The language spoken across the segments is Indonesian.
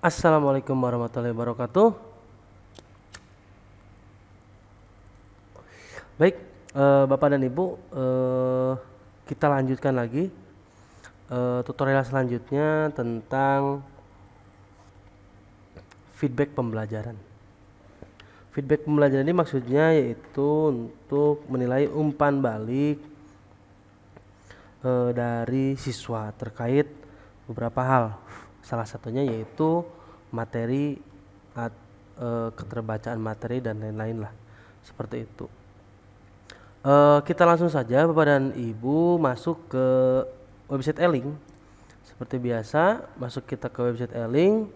Assalamualaikum warahmatullahi wabarakatuh. Baik, Bapak dan Ibu, kita lanjutkan lagi tutorial selanjutnya tentang feedback pembelajaran. Feedback pembelajaran ini maksudnya yaitu untuk menilai umpan balik dari siswa terkait beberapa hal. Salah satunya yaitu materi, keterbacaan materi dan lain-lain lah, seperti itu. Kita langsung saja Bapak dan Ibu masuk ke website E-Link. Seperti biasa, masuk kita ke website E-Link.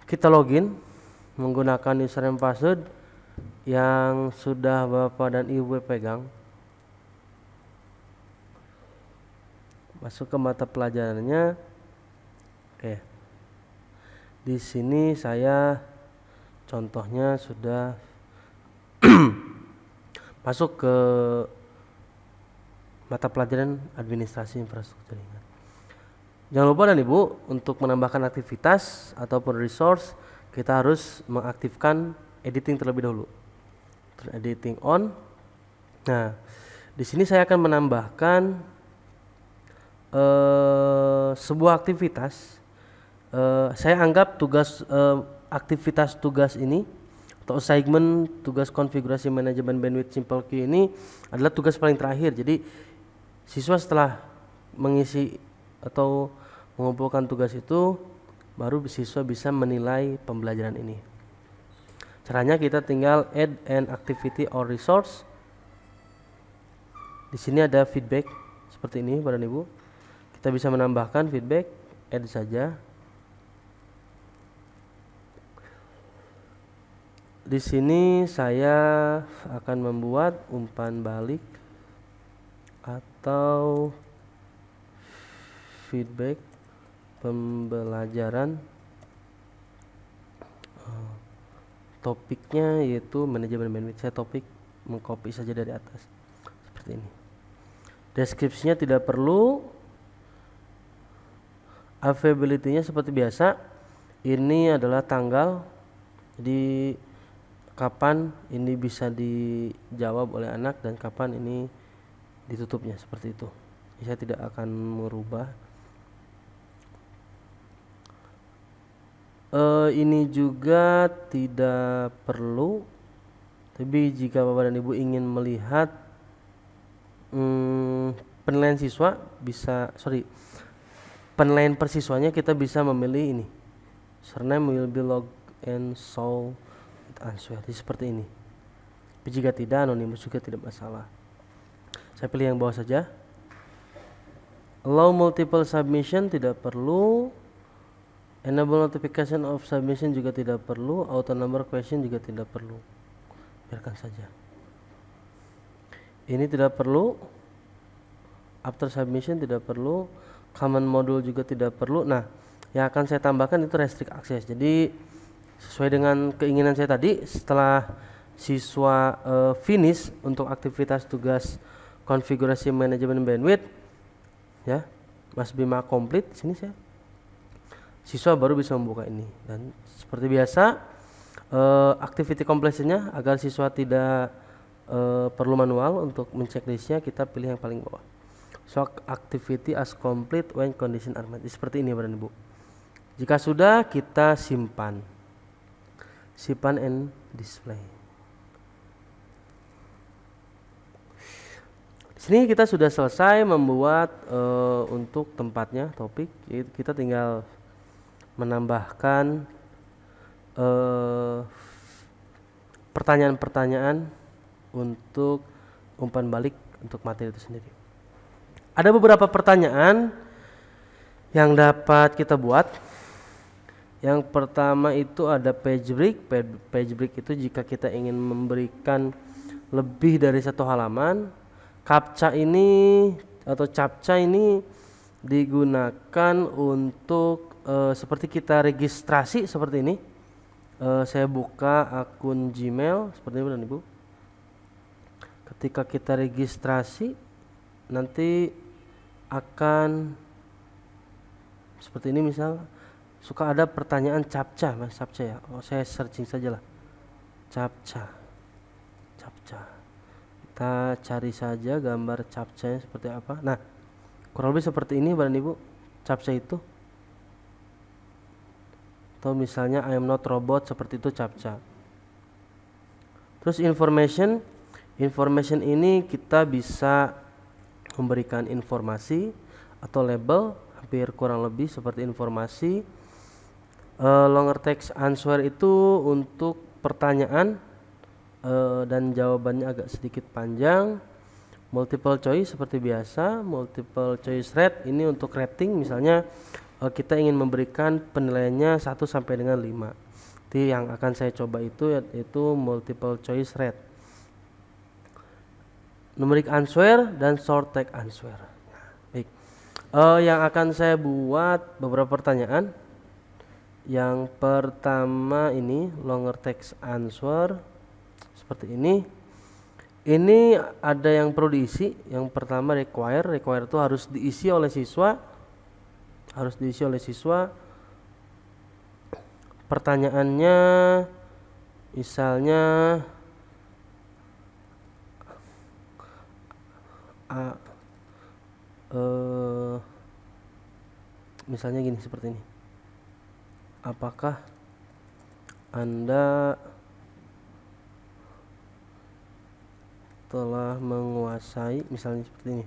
Kita login menggunakan username password yang sudah Bapak dan Ibu pegang. Masuk ke mata pelajarannya. Oke. Di sini saya contohnya sudah masuk ke mata pelajaran administrasi infrastruktur jaringan. Jangan lupa dan Ibu, untuk menambahkan aktivitas ataupun resource, kita harus mengaktifkan editing terlebih dahulu. Editing on. Nah, di sini saya akan menambahkan sebuah aktivitas. Saya anggap aktivitas tugas ini atau assignment tugas konfigurasi manajemen bandwidth simple queue ini adalah tugas paling terakhir. Jadi siswa setelah mengisi atau mengumpulkan tugas itu, baru siswa bisa menilai pembelajaran ini. Caranya kita tinggal add an activity or resource. Di sini ada feedback seperti ini Bapak dan Ibu. Kita bisa menambahkan feedback, add saja. Di sini saya akan membuat umpan balik atau feedback pembelajaran. Topiknya yaitu manajemen bandwidth. Saya topik mengcopy saja dari atas seperti ini. Deskripsinya tidak perlu. Availability-nya seperti biasa. Ini adalah tanggal. Jadi kapan ini bisa dijawab oleh anak dan kapan ini ditutupnya, seperti itu. Saya tidak akan merubah. Ini juga tidak perlu. Tapi jika Bapak dan Ibu ingin melihat penilaian siswa, penilaian persiswanya, kita bisa memilih ini. Surname will be logged and show with answer. Jadi seperti ini. Tapi jika tidak, anonimus juga tidak masalah. Saya pilih yang bawah saja. Allow multiple submission tidak perlu. Enable notification of submission juga tidak perlu. Auto number question juga tidak perlu. Biarkan saja. Ini tidak perlu. After submission tidak perlu. Common module juga tidak perlu. Nah, yang akan saya tambahkan itu restrict access. Jadi sesuai dengan keinginan saya tadi, setelah siswa finish untuk aktivitas tugas konfigurasi manajemen bandwidth, ya, must be marked complete. Sini siswa baru bisa membuka ini. Dan seperti biasa, activity completion-nya agar siswa tidak perlu manual untuk mencek-listnya, kita pilih yang paling bawah. So activity as complete when condition are met. Seperti ini Bapak dan Ibu. Jika sudah, kita simpan and display. Di sini kita sudah selesai membuat untuk tempatnya topik. Kita tinggal menambahkan pertanyaan-pertanyaan untuk umpan balik untuk materi itu sendiri. Ada beberapa pertanyaan yang dapat kita buat. Yang pertama itu ada page break. Page break itu jika kita ingin memberikan lebih dari satu halaman. CAPTCHA ini atau CAPTCHA ini digunakan untuk seperti kita registrasi seperti ini. Saya buka akun Gmail seperti ini Ibu. Ketika kita registrasi, nanti akan seperti ini, misal suka ada pertanyaan captcha, Mas, captcha ya. Oh, saya searching saja lah. Captcha. Kita cari saja gambar captcha seperti apa. Nah, kurang lebih seperti ini Bapak Ibu captcha itu. Atau misalnya I am not robot, seperti itu captcha. Terus information ini kita bisa memberikan informasi atau label, hampir kurang lebih seperti informasi. Longer text answer itu untuk pertanyaan dan jawabannya agak sedikit panjang. Multiple choice seperti biasa. Multiple choice rate ini untuk rating, misalnya kita ingin memberikan penilaiannya 1 sampai dengan 5. Jadi yang akan saya coba itu yaitu multiple choice rate, numeric answer dan short text answer. Baik, yang akan saya buat beberapa pertanyaan. Yang pertama ini longer text answer seperti ini. Ini ada yang perlu diisi. Yang pertama require itu harus diisi oleh siswa. Pertanyaannya misalnya misalnya gini, seperti ini. Apakah Anda telah menguasai, misalnya seperti ini,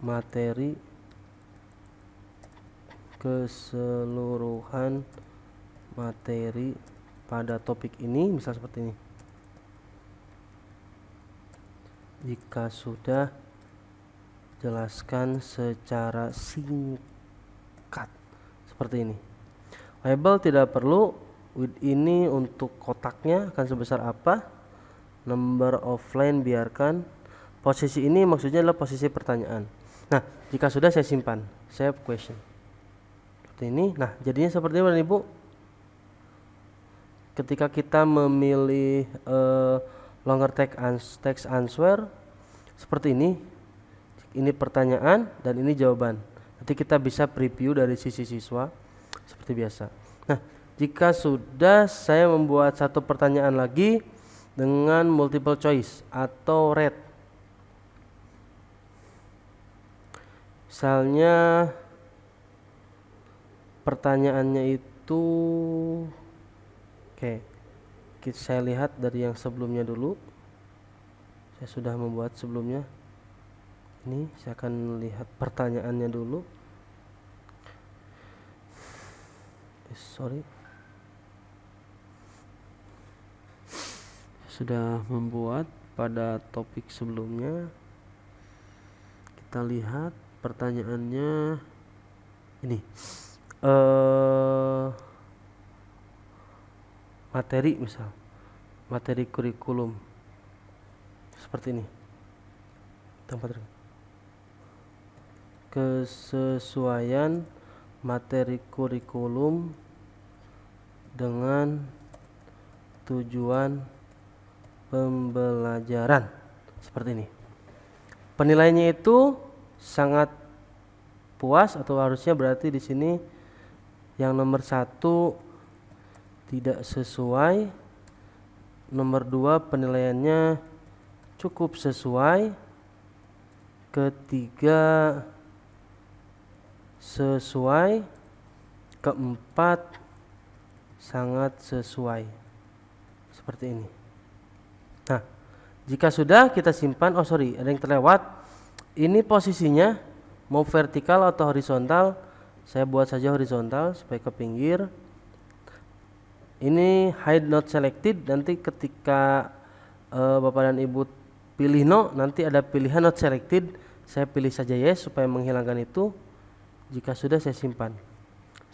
materi keseluruhan materi pada topik ini, misal seperti ini. Jika sudah, jelaskan secara singkat, seperti ini. Label tidak perlu. With ini untuk kotaknya akan sebesar apa. Number of line biarkan. Posisi ini maksudnya adalah posisi pertanyaan. Nah, jika sudah saya simpan, save question. Seperti ini. Nah, jadinya seperti ini Ibu. Ketika kita memilih longer text answer seperti ini. Ini pertanyaan dan ini jawaban. Nanti kita bisa preview dari sisi siswa seperti biasa. Nah, jika sudah, saya membuat satu pertanyaan lagi dengan multiple choice atau rate. Misalnya pertanyaannya itu, saya lihat dari yang sebelumnya dulu. Saya sudah membuat sebelumnya. Ini saya akan lihat pertanyaannya dulu. Sudah membuat pada topik sebelumnya. Kita lihat pertanyaannya ini. Materi, misal materi kurikulum seperti ini. Kesesuaian materi kurikulum dengan tujuan pembelajaran, seperti ini. Penilaiannya itu sangat puas atau harusnya berarti di sini yang nomor 1 tidak sesuai, nomor 2 penilaiannya cukup sesuai, ketiga sesuai, keempat sangat sesuai, seperti ini. Nah, jika sudah kita simpan. Ada yang terlewat. Ini posisinya mau vertikal atau horizontal. Saya buat saja horizontal supaya ke pinggir. Ini hide not selected. Nanti ketika Bapak dan Ibu pilih no, nanti ada pilihan not selected. Saya pilih saja yes supaya menghilangkan itu. Jika sudah, saya simpan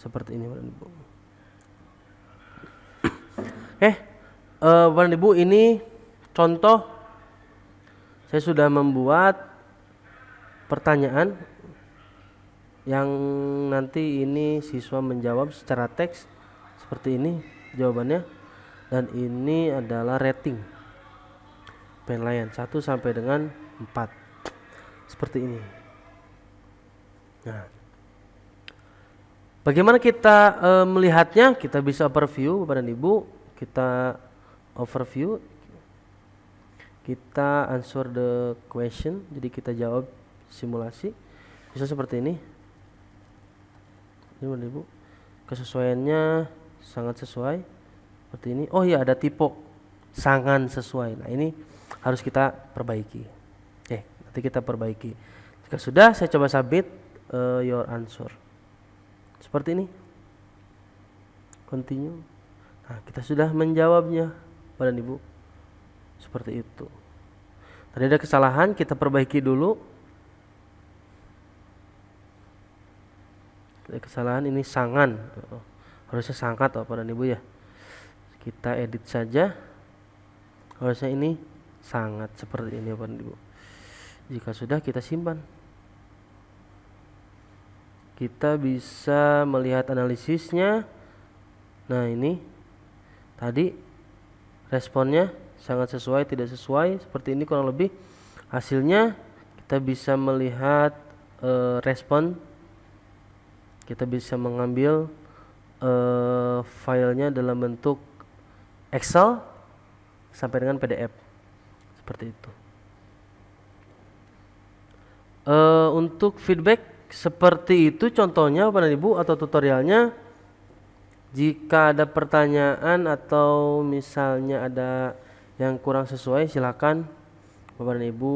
seperti ini Bapak dan Ibu. Bapak dan Ibu, ini contoh. Saya sudah membuat pertanyaan yang nanti ini siswa menjawab secara teks seperti ini jawabannya, dan ini adalah rating penilaian 1 sampai dengan 4 seperti ini. Nah, Bagaimana kita melihatnya? Kita bisa overview Bapak dan Ibu, kita overview, kita answer the question, jadi kita jawab simulasi. Bisa seperti ini. Ini Bapak dan Ibu, kesesuaiannya sangat sesuai seperti ini. Oh iya, ada tipe sangat sesuai. Nah ini harus kita perbaiki. Nanti kita perbaiki. Jika sudah, saya coba submit your answer seperti ini, continue. Nah kita sudah menjawabnya Bapak dan Ibu, seperti itu. Tadi ada kesalahan, kita perbaiki dulu. Ada kesalahan, ini sangat, harusnya sangat Bapak dan Ibu ya. Kita edit saja, harusnya ini sangat seperti ini Bapak dan Ibu. Jika sudah, kita simpan. Kita bisa melihat analisisnya. Nah ini tadi responnya sangat sesuai, tidak sesuai, seperti ini kurang lebih hasilnya. Kita bisa melihat respon, kita bisa mengambil filenya dalam bentuk Excel sampai dengan PDF seperti itu. Untuk feedback seperti itu contohnya Bapak dan Ibu atau tutorialnya. Jika ada pertanyaan atau misalnya ada yang kurang sesuai, silakan Bapak dan Ibu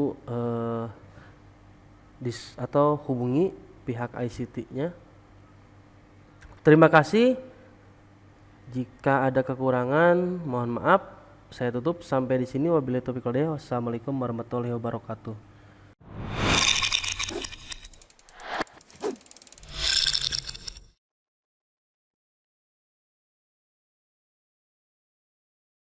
atau hubungi pihak ICT-nya. Terima kasih. Jika ada kekurangan, mohon maaf. Saya tutup sampai di sini. Wabillahi taufiq wal hidayah. Wassalamualaikum warahmatullahi wabarakatuh.